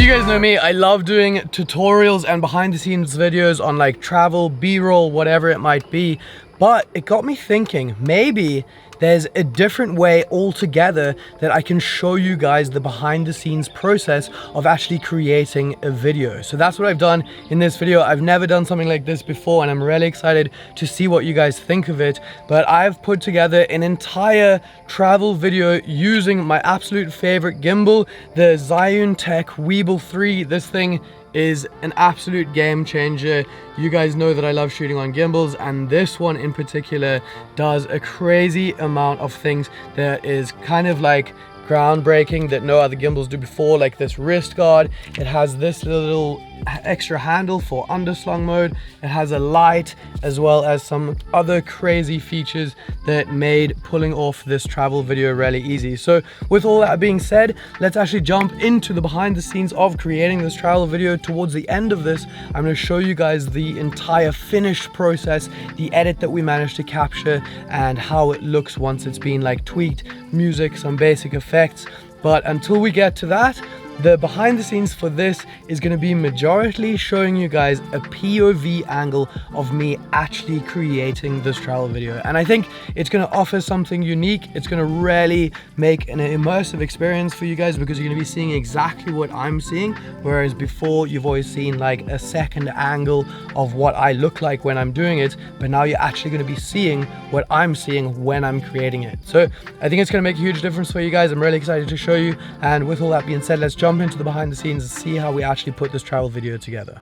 you guys know me, I love doing tutorials and behind the scenes videos on like travel, B-roll, whatever it might be. But it got me thinking, maybe there's a different way altogether that I can show you guys the behind the scenes process of actually creating a video. So that's what I've done in this video. I've never done something like this before and I'm really excited to see what you guys think of it. But I've put together an entire travel video using my absolute favorite gimbal, the Zhiyun Tech Weebill 3. This thing is an absolute game changer. You guys know that I love shooting on gimbals, and this one in particular does a crazy amount of things that is kind of like groundbreaking that no other gimbals do before, like this wrist guard. It has this little extra handle for underslung mode. It has a light as well as some other crazy features that made pulling off this travel video really easy. So with all that being said, let's actually jump into the behind the scenes of creating this travel video. Towards the end of this, I'm going to show you guys the entire finished process, the edit that we managed to capture, and how it looks once it's been like tweaked, music, some basic effects. But until we get to that, the behind the scenes for this is going to be majorly showing you guys a POV angle of me actually creating this travel video. And I think it's going to offer something unique. It's going to really make an immersive experience for you guys because you're going to be seeing exactly what I'm seeing. Whereas before you've always seen like a second angle of what I look like when I'm doing it. But now you're actually going to be seeing what I'm seeing when I'm creating it. So I think it's going to make a huge difference for you guys. I'm really excited to show you. And with all that being said, let's jump into the behind the scenes and see how we actually put this travel video together.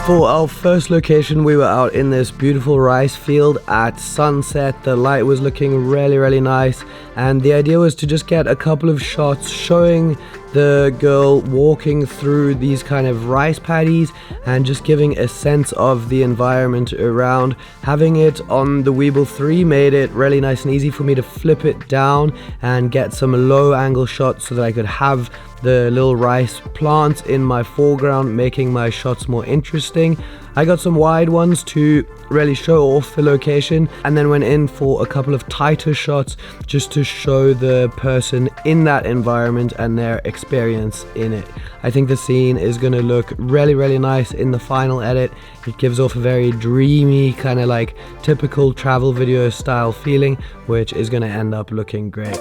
For our first location, we were out in this beautiful rice field at sunset. The light was looking really nice, and the idea was to just get a couple of shots showing the girl walking through these kind of rice paddies and just giving a sense of the environment around. Having it on the Weebill 3 made it really nice and easy for me to flip it down and get some low angle shots so that I could have the little rice plants in my foreground, making my shots more interesting. I got some wide ones to really show off the location, and then went in for a couple of tighter shots just to show the person in that environment and their experience in it. I think the scene is going to look really nice in the final edit. It gives off a very dreamy, kind of like typical travel video style feeling, which is going to end up looking great.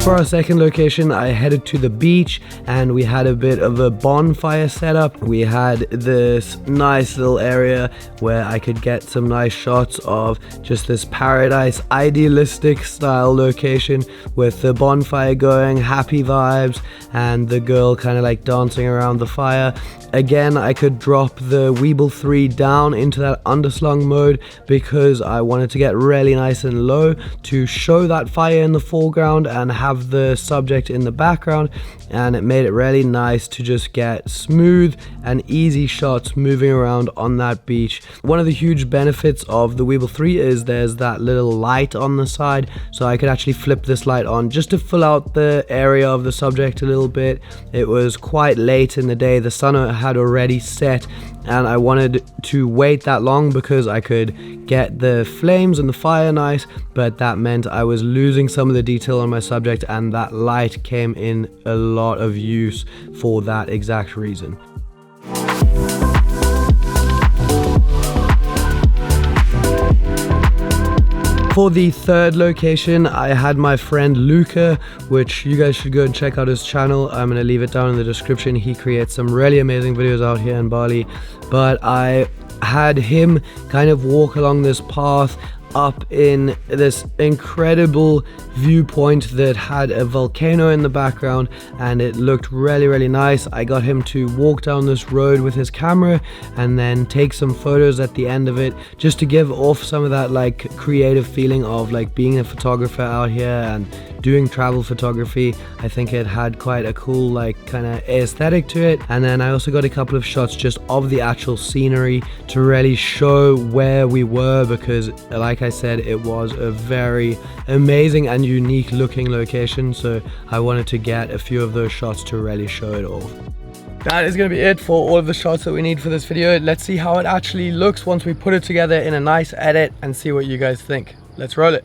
For our second location, I headed to the beach and we had a bit of a bonfire setup. We had this nice little area where I could get some nice shots of just this paradise, idealistic style location with the bonfire going, happy vibes, and the girl kind of like dancing around the fire. Again, I could drop the Weebill 3 down into that underslung mode because I wanted to get really nice and low to show that fire in the foreground and have the subject in the background, and it made it really nice to just get smooth and easy shots moving around on that beach. One of the huge benefits of the Weebill 3 is there's that little light on the side, so I could actually flip this light on just to fill out the area of the subject a little bit. It was quite late in the day, the sun had already set, and I wanted to wait that long because I could get the flames and the fire nice, but that meant I was losing some of the detail on my subject, and that light came in a lot of use for that exact reason. For the third location, I had my friend Luca, which you guys should go and check out his channel. I'm going to leave it down in the description. He creates some really amazing videos out here in Bali. But I had him kind of walk along this path up in this incredible viewpoint that had a volcano in the background, and it looked really nice. I got him to walk down this road with his camera and then take some photos at the end of it, just to give off some of that like creative feeling of like being a photographer out here and doing travel photography. I think it had quite a cool like kind of aesthetic to it. And then I also got a couple of shots just of the actual scenery to really show where we were, because like I said, it was a very amazing and unique looking location, so I wanted to get a few of those shots to really show it off. that is going to be it for all of the shots that we need for this video. Let's see how it actually looks once we put it together in a nice edit and see what you guys think. Let's roll it.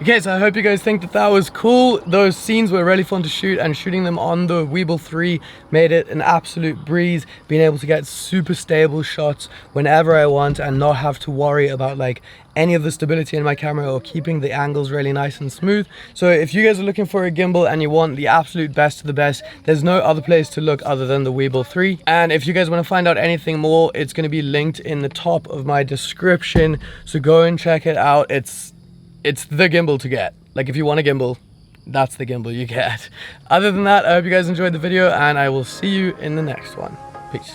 Okay, so I hope you guys think that that was cool. Those scenes were really fun to shoot, and shooting them on the Weebill 3 made it an absolute breeze, being able to get super stable shots whenever I want and not have to worry about like any of the stability in my camera or keeping the angles really nice and smooth. So if you guys are looking for a gimbal and you want the absolute best of the best, there's no other place to look other than the Weebill 3. And if you guys want to find out anything more, it's going to be linked in the top of my description, so go and check it out. It's the gimbal to get. Like, if you want a gimbal, that's the gimbal you get. Other than that, I hope you guys enjoyed the video, and I will see you in the next one. Peace.